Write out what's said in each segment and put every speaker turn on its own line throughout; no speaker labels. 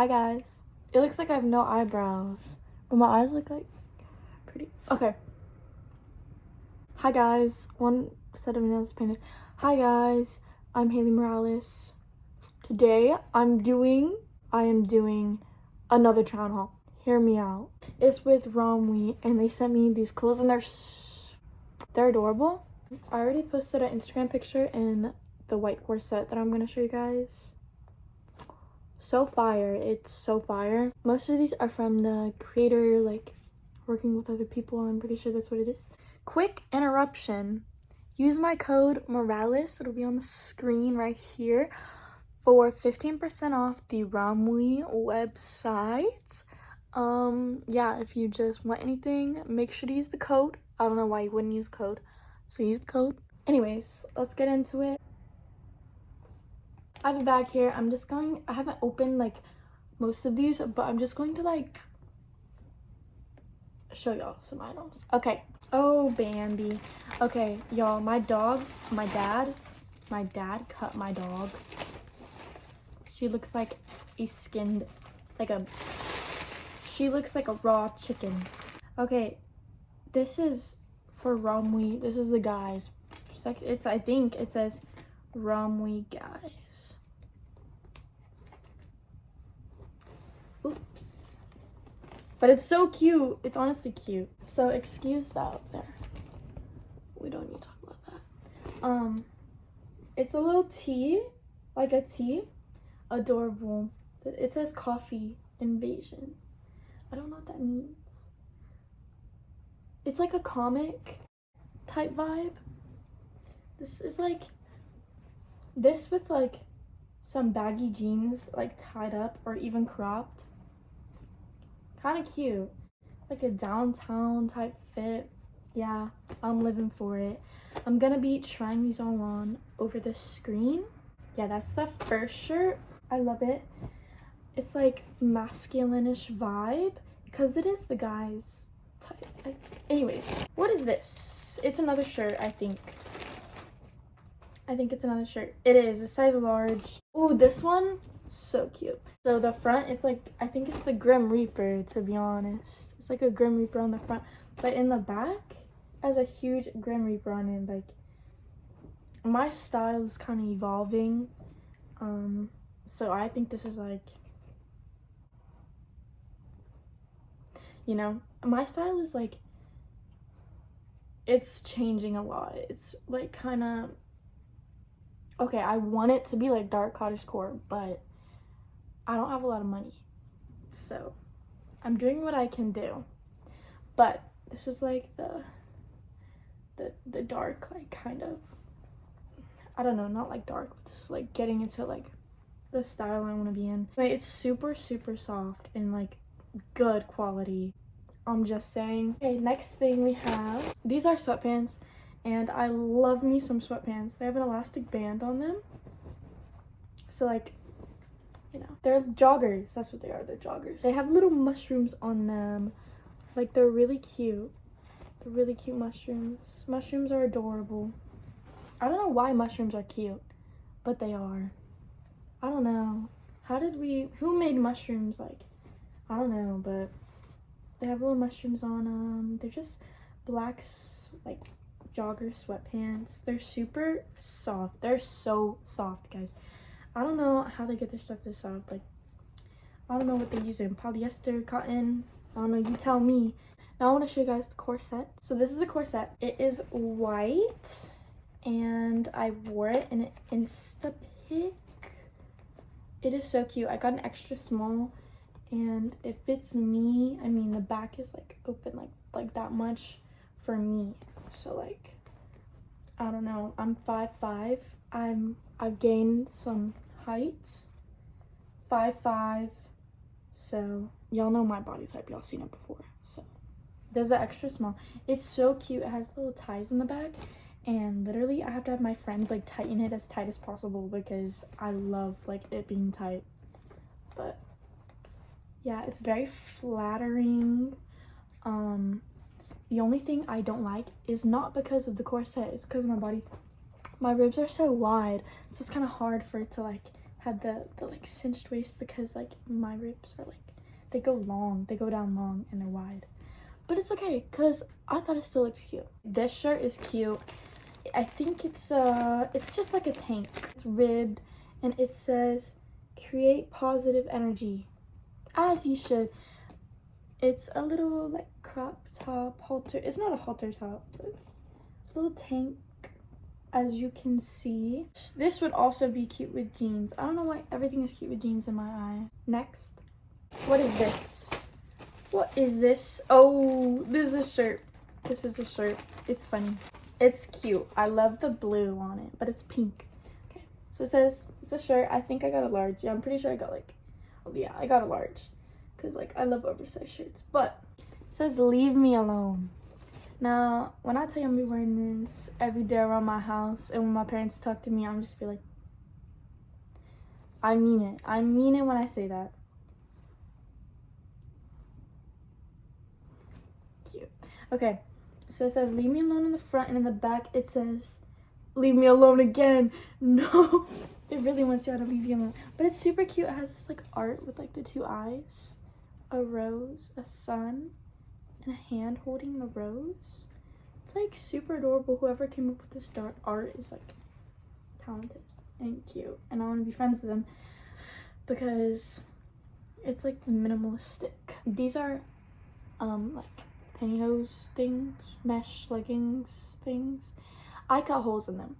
Hi guys. It looks like I have no eyebrows, but my eyes look like pretty. Okay. Hi guys. One set of nails painted. Hi guys. I'm Haley Morales. Today I am doing another try on haul. Hear me out. It's with ROMWE and they sent me these clothes and they're adorable. I already posted an Instagram picture in the white corset that I'm gonna show you guys. So fire. It's so fire. Most of these are from the creator, like working with other people. I'm pretty sure that's what it is. Quick interruption. Use my code Morales. It'll be on the screen right here for 15% off the ROMWE website. Yeah, if you just want anything, make sure to use the code. I don't know why you wouldn't use code, so use the code. Anyways, let's get into it. I have a bag here. I haven't opened like most of these, but I'm just going to like show y'all some items. Okay. Oh, Bambi. Okay, y'all, my dad cut my dog. She looks like she looks like a raw chicken. Okay, this is for ROMWE. This is the guys. I think it says ROMWE guys. Oops. But it's so cute. It's honestly cute. So excuse that up there. We don't need to talk about that. It's a little tea, like a tea. Adorable. It says coffee invasion. I don't know what that means. It's like a comic type vibe. This is like this with like some baggy jeans like tied up or even cropped. Kind of cute. Like a downtown type fit. Yeah, I'm living for it. I'm gonna be trying these all on over the screen. Yeah, that's the first shirt. I love it. It's like masculine-ish vibe because it is the guys type. Anyways, what is this? It's another shirt, I think. I think it's another shirt. It is a size large. Oh, this one, so cute. So the front, it's like, I think it's the Grim Reaper, to be honest. It's like a Grim Reaper on the front, but in the back has a huge Grim Reaper on it. Like, my style is kind of evolving. So I think this is like, you know, my style is like, it's changing a lot. It's like kind of, okay, I want it to be like dark cottagecore, but I don't have a lot of money. So I'm doing what I can do. But this is like the dark, like kind of, I don't know, not like dark, but this is like getting into like the style I want to be in. But it's super, super soft and like good quality. I'm just saying. Okay, next thing we have, these are sweatpants. And I love me some sweatpants. They have an elastic band on them. So like, you know, they're joggers. That's what they are. They're joggers. They have little mushrooms on them. Like, they're really cute. They're really cute mushrooms. Mushrooms are adorable. I don't know why mushrooms are cute, but they are. I don't know. Who made mushrooms? Like, I don't know, but they have little mushrooms on them. They're just black, like, jogger sweatpants. They're super soft. They're so soft, guys. I don't know how they get their stuff this soft. Like, I don't know what they use in polyester, cotton. I don't know, you tell me. Now I want to show you guys the corset. So this is the corset. It is white and I wore it in an Insta pic. It is so cute. I got an extra small and it fits me. I mean, the back is like open like that much for me. So like, I don't know, I'm 5'5". I've gained some height. 5'5". So y'all know my body type, y'all seen it before. So there's an extra small. It's so cute. It has little ties in the back and literally I have to have my friends like tighten it as tight as possible because I love like it being tight. But yeah, it's very flattering. The only thing I don't like is not because of the corset, it's because of my body. My ribs are so wide, so it's kind of hard for it to like had the like cinched waist because like my ribs are like, they go down long and they're wide. But it's okay because I thought it still looks cute. This shirt is cute. I think it's just like a tank. It's ribbed and it says create positive energy, as you should. It's a little like crop top halter. It's not a halter top, but a little tank, as you can see. This would also be cute with jeans. I don't know why everything is cute with jeans in my eye. Next, what is this? What is this? Oh, this is a shirt. This is a shirt. It's funny. It's cute. I love the blue on it, but it's pink. Okay, so it says it's a shirt. I think I got a large. Yeah, I'm pretty sure I got like, oh yeah, I got a large. Because like I love oversized shirts. But it says leave me alone. Now when I tell you I'm be wearing this every day around my house, and when my parents talk to me, I'm just be like, I mean it. I mean it when I say that. Cute. Okay, so it says leave me alone in the front, and in the back it says leave me alone again. No, it really wants y'all to leave you alone. But it's super cute. It has this like art with like the two eyes, a rose, a sun, and a hand holding the rose. It's like super adorable. Whoever came up with this art is like talented and cute, and I want to be friends with them because it's like minimalistic. These are like pantyhose things, mesh leggings things. I cut holes in them.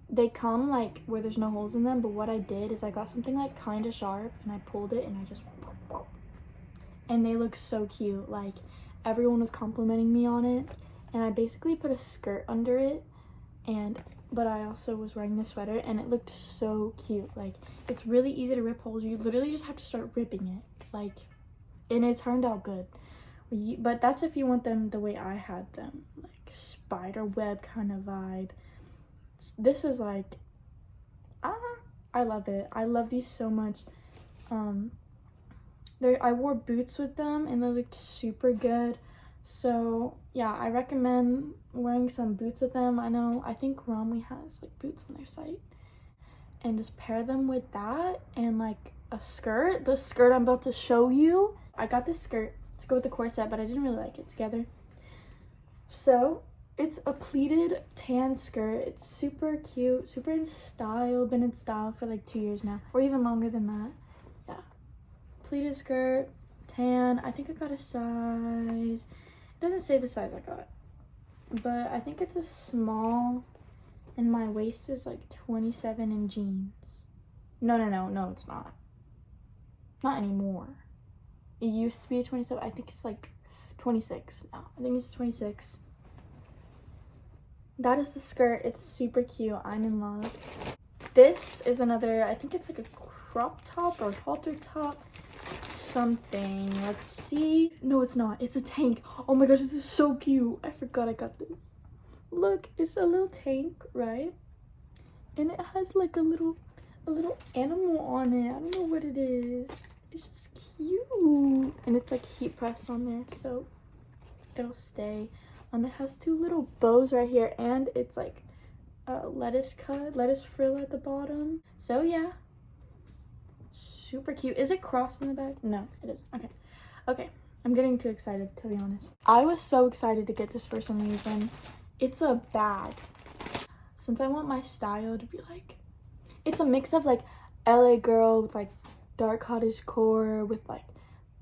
They come like where there's no holes in them, but what I did is I got something like kind of sharp and I pulled it and I just, and they look so cute. Like everyone was complimenting me on it, and I basically put a skirt under it, but I also was wearing the sweater, and it looked so cute. Like it's really easy to rip holes. You literally just have to start ripping it, like, and it turned out good. But that's if you want them the way I had them, like spider web kind of vibe. This is like, I love it. I love these so much. I wore boots with them and they looked super good. So yeah, I recommend wearing some boots with them. I think ROMWE has like boots on their site, and just pair them with that and like a skirt. The skirt I'm about to show you. I got this skirt to go with the corset, but I didn't really like it together. So it's a pleated tan skirt. It's super cute, super in style. Been in style for like 2 years now, or even longer than that. Yeah, pleated skirt, tan. I think I got a size. It doesn't say the size I got, but I think it's a small, and my waist is like 27 in jeans. No, it's not. Not anymore. It used to be a 27. I think it's like 26 now. I think it's 26. That is the skirt. It's super cute. I'm in love. This is another, I think it's like a crop top or halter top something. Let's see. No, it's not. It's a tank. Oh my gosh, this is so cute. I forgot I got this. Look, it's a little tank, right? And it has like a little animal on it. I don't know what it is. It's just cute. And it's like heat pressed on there, so it'll stay. It has two little bows right here, and it's like lettuce frill at the bottom. So yeah, super cute. Is it crossed in the back? No, it isn't. Okay, I'm getting too excited, to be honest. I was so excited to get this for some reason. It's a bag. Since I want my style to be like, it's a mix of like LA girl with like dark cottagecore with like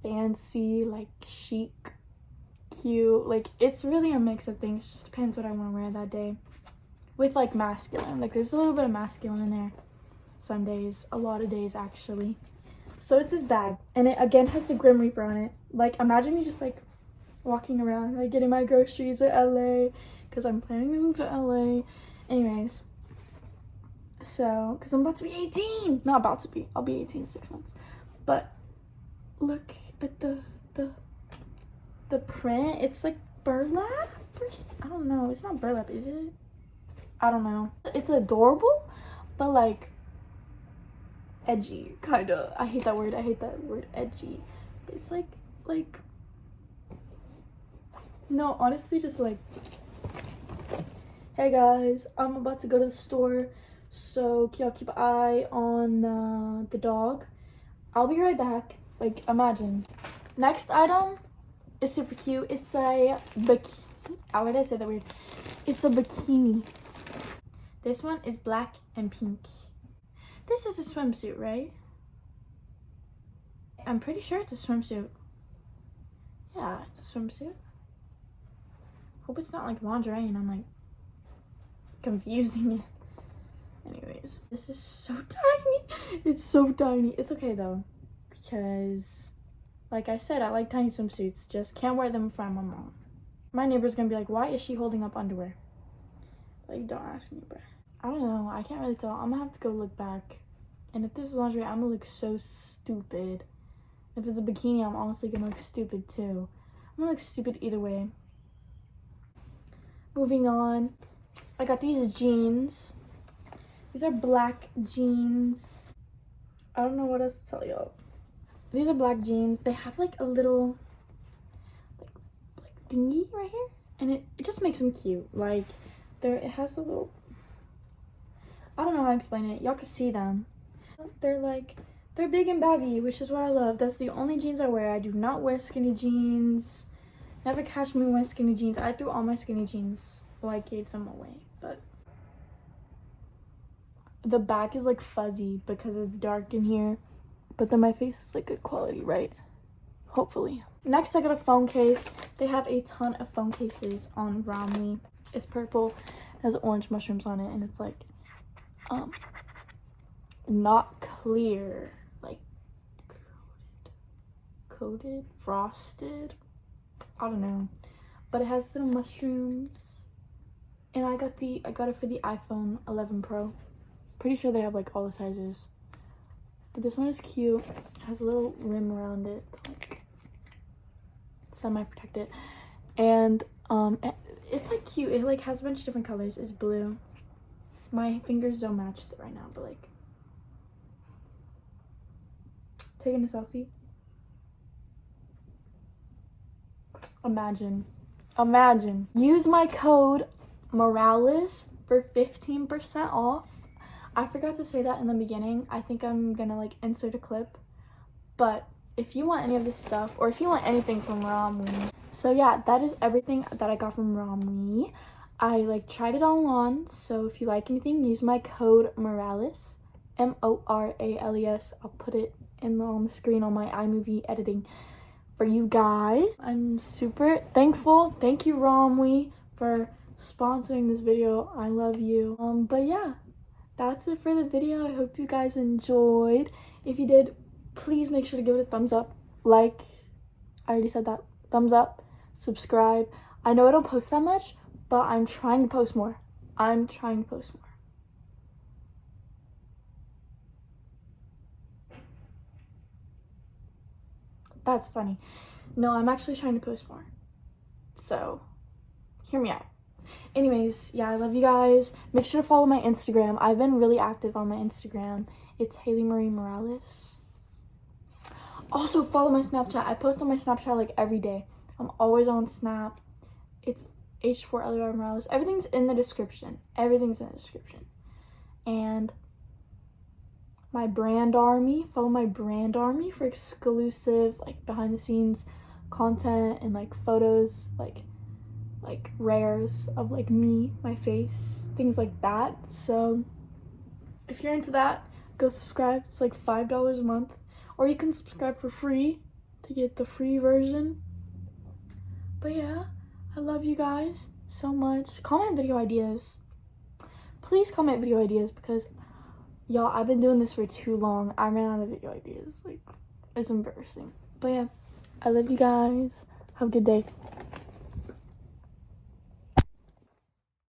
fancy, like chic, cute. Like it's really a mix of things. Just depends what I want to wear that day. With like masculine, like there's a little bit of masculine in there some days, a lot of days actually. So it's this bag, and it again has the Grim Reaper on it. Like imagine me just like walking around, like getting my groceries at LA, because I'm planning to move to LA anyways. So because I'm about to be 18, not about to be, I'll be 18 in 6 months. But look at the print. It's like burlap or I don't know. It's not burlap, is it? I don't know. It's adorable, but like edgy, kind of. I hate that word. Edgy. But it's like no, honestly, just like, hey guys, I'm about to go to the store So y'all keep an eye on the dog. I'll be right back. Like, imagine. Next item is super cute. It's a bikini. How would I say that weird? It's a bikini. This one is black and pink. This is a swimsuit, right? I'm pretty sure it's a swimsuit. Yeah, it's a swimsuit. Hope it's not like lingerie and I'm like confusing it. Anyways, this is so tiny. It's so tiny. It's okay though, because like I said, I like tiny swimsuits. Just can't wear them in front of my mom. My neighbor's gonna be like, why is she holding up underwear? Like, don't ask me, but I don't know. I can't really tell. I'm gonna have to go look back. And if this is lingerie, I'm gonna look so stupid. If it's a bikini, I'm honestly gonna look stupid too. I'm gonna look stupid either way. Moving on. I got these jeans. These are black jeans. I don't know what else to tell y'all. These are black jeans. They have like a little like thingy right here. And it just makes them cute. Like, it has a little, I don't know how to explain it. Y'all can see them. They're big and baggy, which is what I love. That's the only jeans I wear. I do not wear skinny jeans. Never catch me wearing skinny jeans. I threw all my skinny jeans. Well, I gave them away, but the back is like fuzzy because it's dark in here. But then my face is like good quality, right? Hopefully. Next, I got a phone case. They have a ton of phone cases on ROMWE. It's purple, has orange mushrooms on it, and it's like not clear, like coated, frosted, I don't know, but it has little mushrooms. And I got it for the iPhone 11 Pro. Pretty sure they have like all the sizes, but this one is cute. It has a little rim around it to like semi-protect it, and it's like cute. It like has a bunch of different colors. It's blue. My fingers don't match it right now, but like taking a selfie. Imagine. Use my code Morales for 15% off. I forgot to say that in the beginning. I think I'm gonna like insert a clip, but if you want any of this stuff, or if you want anything from ROMWE. So yeah, that is everything that I got from ROMWE. I like tried it all on, so if you like anything, use my code Morales, MORALES. I'll put it on the screen on my iMovie editing for you guys. I'm super thankful. Thank you, ROMWE, for sponsoring this video. I love you. But yeah, that's it for the video. I hope you guys enjoyed. If you did, please make sure to give it a thumbs up. Like, I already said that. Thumbs up, subscribe. I know I don't post that much, but I'm trying to post more. That's funny. No, I'm actually trying to post more. So, hear me out. Anyways, yeah, I love you guys. Make sure to follow my Instagram. I've been really active on my Instagram. It's Haley Marie Morales. Also, follow my Snapchat. I post on my Snapchat like every day. I'm always on Snap. It's H4LER Morales. Everything's in the description. And my brand army. Follow my brand army for exclusive like behind the scenes content and like photos, like rares of like me, my face, things like that. So if you're into that, go subscribe. It's like $5 a month, or you can subscribe for free to get the free version. But yeah, I love you guys so much. Comment video ideas. Please comment video ideas, because y'all, I've been doing this for too long. I ran out of video ideas. Like, it's embarrassing. But yeah, I love you guys. Have a good day.